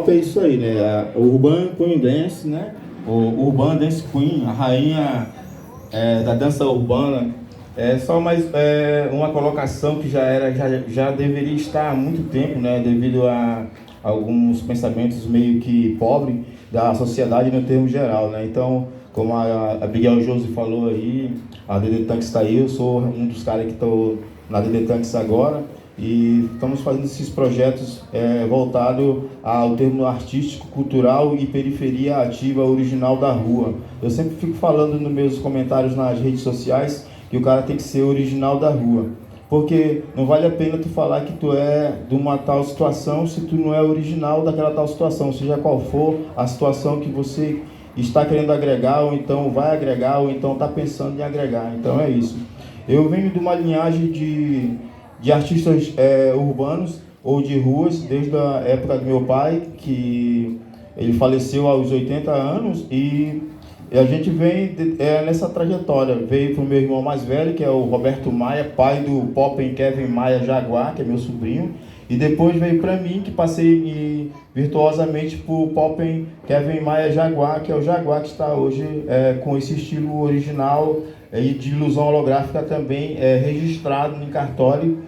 É isso aí, né? O Urban Queen Dance, né? O Urban Dance Queen, a rainha da dança urbana. É só mais uma colocação que já deveria estar há muito tempo, né? Devido a alguns pensamentos meio que pobres da sociedade no termo geral, né? Então, como a Abigail Josi falou aí, a DD Tanks está aí, eu sou um dos caras que estou na DD Tanks agora. E estamos fazendo esses projetos voltados ao termo artístico, cultural e periferia ativa original da rua. Eu sempre fico falando nos meus comentários nas redes sociais que o cara tem que ser original da rua. Porque não vale a pena tu falar que tu é de uma tal situação se tu não é original daquela tal situação, seja qual for a situação que você está querendo agregar, ou então vai agregar, ou então está pensando em agregar. Então é isso. Eu venho de uma linhagem de artistas urbanos ou de ruas, desde a época do meu pai, que ele faleceu aos 80 anos, e a gente vem nessa trajetória. Veio para o meu irmão mais velho, que é o Roberto Maia, pai do Poppen Kevin Maia Jaguar, que é meu sobrinho, e depois veio para mim, que passei virtuosamente para o Poppen Kevin Maia Jaguar, que é o Jaguar que está hoje com esse estilo original e de ilusão holográfica também registrado em cartório,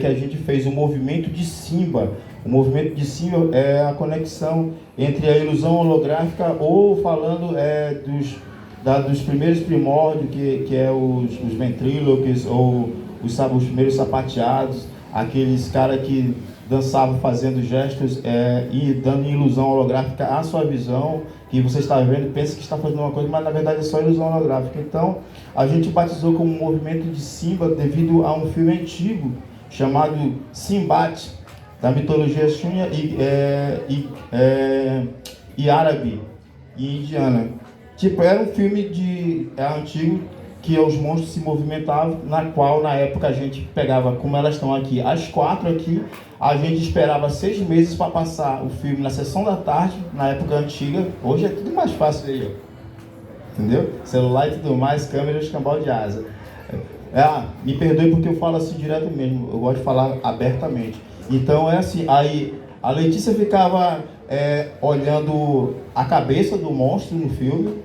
que a gente fez o movimento de Simba. O movimento de Simba é a conexão entre a ilusão holográfica, ou falando dos primeiros primórdios, que é os ventríloques, ou os primeiros sapateados, aqueles caras que dançavam fazendo gestos e dando ilusão holográfica à sua visão, que você está vendo, pensa que está fazendo uma coisa, mas na verdade é só ilusão holográfica. Então, a gente batizou como movimento de Simba devido a um filme antigo chamado Simbate, da mitologia Xunya e árabe e indiana. Tipo, era um filme antigo que os monstros se movimentavam, na qual na época a gente pegava, como elas estão aqui, as 4 aqui, a gente esperava 6 meses para passar o filme na sessão da tarde, na época antiga. Hoje é tudo mais fácil aí, ó. Entendeu? Celular e tudo mais, câmeras, cambal de asa. Me perdoe porque eu falo assim direto mesmo, eu gosto de falar abertamente. Então é assim, aí a Letícia ficava olhando a cabeça do monstro no filme,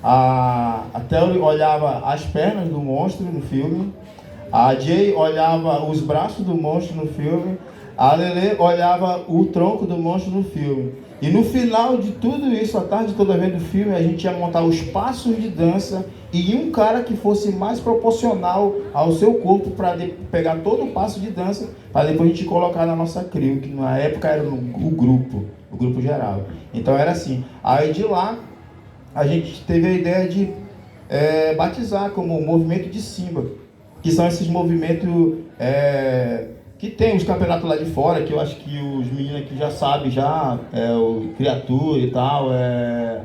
a Thelly olhava as pernas do monstro no filme, a Jay olhava os braços do monstro no filme, a Lele olhava o tronco do monstro no filme. E no final de tudo isso, a tarde toda vendo o filme, a gente ia montar os passos de dança e um cara que fosse mais proporcional ao seu corpo para pegar todo o passo de dança, para depois a gente colocar na nossa crew, que na época era o grupo geral. Então era assim. Aí de lá, a gente teve a ideia de batizar como movimento de Simba, que são esses movimentos que tem os campeonatos lá de fora, que eu acho que os meninos aqui já sabem, o Criatura e tal,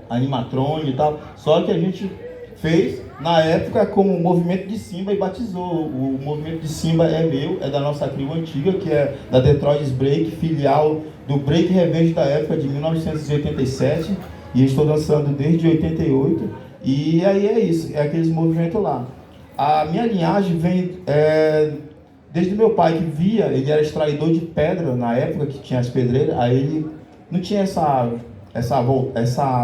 Animatron e tal, só que a gente fez na época como movimento de Simba e batizou. O movimento de Simba é meu, é da nossa tribo antiga, que é da Detroit Break, filial do Break Revenge da época de 1987, e estou dançando desde 88, e aí é isso, é aqueles movimentos lá. A minha linhagem vem desde meu pai, que via, ele era extraidor de pedra na época que tinha as pedreiras, aí ele não tinha essa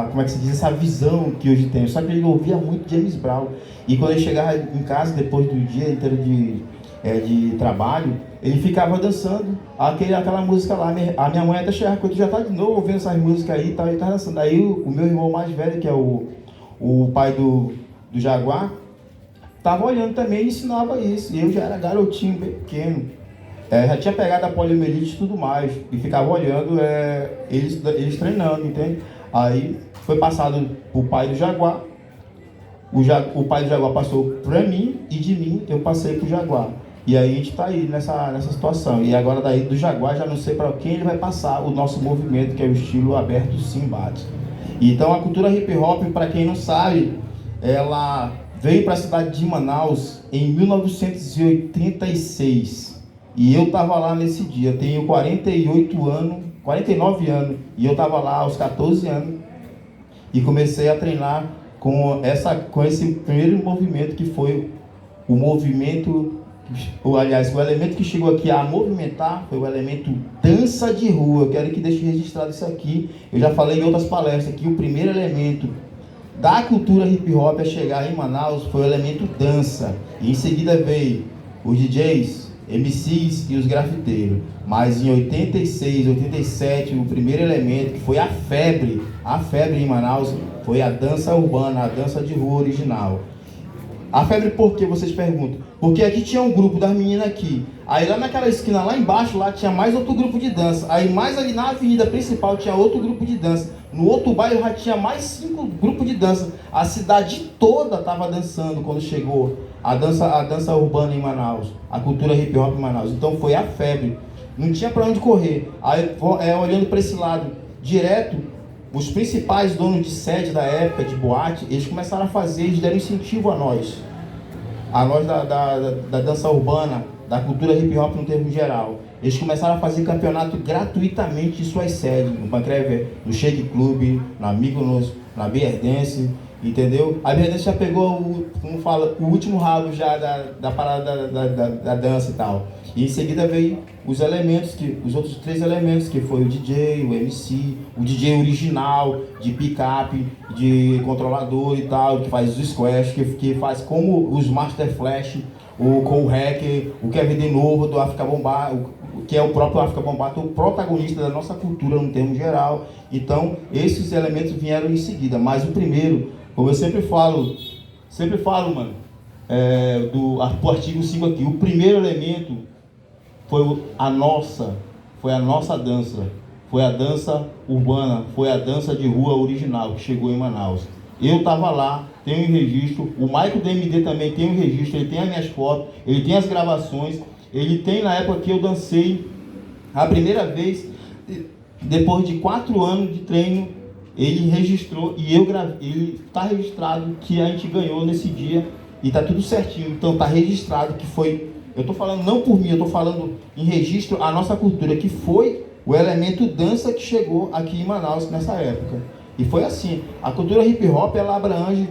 como é que se diz, essa visão que hoje tem, só que ele ouvia muito James Brown, e quando ele chegava em casa depois do dia inteiro de trabalho, ele ficava dançando aquela música lá. A minha mãe até chegava, quando já tá de novo ouvindo essas músicas aí, ele tá dançando. Aí o meu irmão mais velho, que é o pai do Jaguar, tava olhando também e ensinava isso. E eu já era garotinho, bem pequeno. Já tinha pegado a poliomielite e tudo mais. E ficava olhando eles treinando, entende? Aí foi passado o pai do Jaguar. O pai do Jaguar passou para mim, e de mim eu passei para o Jaguar. E aí a gente está aí nessa situação. E agora daí do Jaguar já não sei para quem ele vai passar o nosso movimento, que é o estilo aberto Simbate. Então a cultura hip hop, para quem não sabe, ela veio para a cidade de Manaus em 1986. E eu estava lá nesse dia. Eu tenho 49 anos. E eu estava lá aos 14 anos. E comecei a treinar com esse primeiro movimento, que foi o movimento aliás, o elemento que chegou aqui a movimentar foi o elemento dança de rua. Eu quero que deixe registrado isso aqui. Eu já falei em outras palestras que o primeiro elemento da cultura hip hop a chegar em Manaus foi o elemento dança. E em seguida veio os DJs, MCs e os grafiteiros. Mas em 86, 87, o primeiro elemento, que foi a febre em Manaus, foi a dança urbana, a dança de rua original. A febre por quê, vocês perguntam? Porque aqui tinha um grupo das meninas aqui. Aí lá naquela esquina, lá embaixo, lá tinha mais outro grupo de dança. Aí mais ali na avenida principal tinha outro grupo de dança. No outro bairro já tinha mais 5 grupos de dança. A cidade toda estava dançando quando chegou a dança urbana em Manaus. A cultura hip hop em Manaus. Então foi a febre. Não tinha para onde correr. Aí olhando para esse lado direto, os principais donos de sede da época, de boate, eles começaram a fazer, eles deram incentivo a nós da dança urbana, da cultura hip hop no termo geral. Eles começaram a fazer campeonato gratuitamente em suas sedes, no Pancrever, no Shake Club, na Mykonos, na Beer Dance, entendeu? A Beer Dance já pegou, o último rabo já da parada da dança e tal. E em seguida veio os outros 3 elementos, que foi o DJ, o MC, o DJ original, de picape, de controlador e tal, que faz os squash, que faz como os Master Flash, com o Hacker, o Kevin de Novo, do África Bombar, que é o próprio África Bombar, o protagonista da nossa cultura no termo geral. Então, esses elementos vieram em seguida. Mas o primeiro, como eu sempre falo, mano, do artigo 5 aqui, o primeiro elemento foi a nossa dança, foi a dança urbana, foi a dança de rua original que chegou em Manaus. Eu estava lá, tenho um registro, o Maico do MD também tem um registro, ele tem as minhas fotos, ele tem as gravações, ele tem na época que eu dancei a primeira vez, depois de 4 anos de treino, ele registrou e ele está registrado que a gente ganhou nesse dia e está tudo certinho, então está registrado que foi. Eu estou falando não por mim, eu estou falando em registro a nossa cultura, que foi o elemento dança que chegou aqui em Manaus nessa época. E foi assim, a cultura hip hop, ela abrange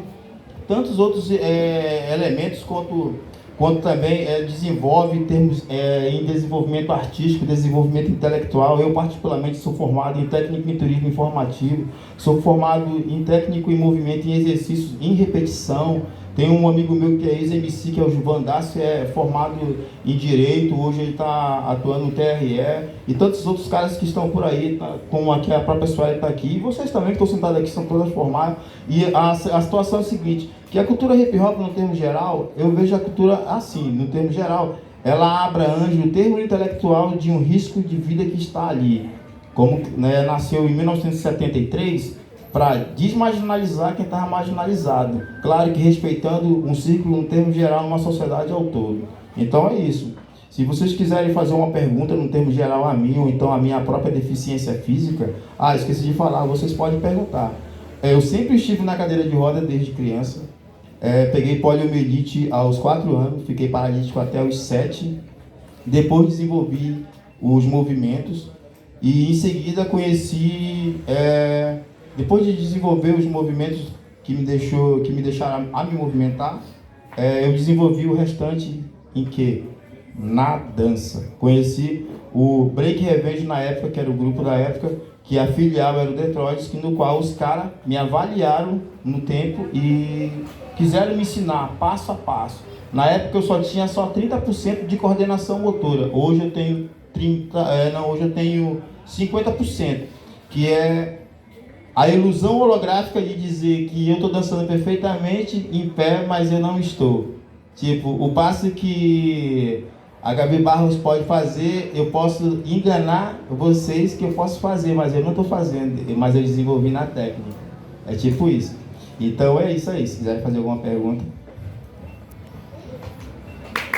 tantos outros elementos quanto também desenvolve em termos em desenvolvimento artístico, desenvolvimento intelectual. Eu particularmente sou formado em técnico em turismo informativo, sou formado em técnico em movimento em exercícios em repetição. Tem um amigo meu que é ex-MC, que é o Gilvan Dácio, é formado em Direito, hoje ele está atuando no TRE, e tantos outros caras que estão por aí, como aqui a própria Sueli está aqui, e vocês também que estão sentados aqui, são todas formadas. E a situação é a seguinte, que a cultura hip hop no termo geral, eu vejo a cultura assim, no termo geral, ela abrange o termo intelectual de um risco de vida que está ali. Como nasceu em 1973, para desmarginalizar quem estava marginalizado. Claro que respeitando um círculo, um termo geral, numa sociedade ao todo. Então é isso. Se vocês quiserem fazer uma pergunta no termo geral a mim, ou então a minha própria deficiência física, esqueci de falar, vocês podem perguntar. Eu sempre estive na cadeira de roda desde criança. Peguei poliomielite aos 4 anos, fiquei paralítico até os 7. Depois desenvolvi os movimentos e em seguida conheci... Depois de desenvolver os movimentos que me deixaram a me movimentar, eu desenvolvi o restante em quê? Na dança. Conheci o Break Revenge na época, que era o grupo da época, que a filial era o Detroit, no qual os caras me avaliaram no tempo e quiseram me ensinar passo a passo. Na época eu só tinha 30% de coordenação motora. Hoje eu tenho 50%, que é a ilusão holográfica de dizer que eu estou dançando perfeitamente em pé, mas eu não estou. Tipo, o passo que a Gabi Barros pode fazer, eu posso enganar vocês que eu posso fazer, mas eu não estou fazendo, mas eu desenvolvi na técnica. É tipo isso. Então é isso aí. Se quiserem fazer alguma pergunta.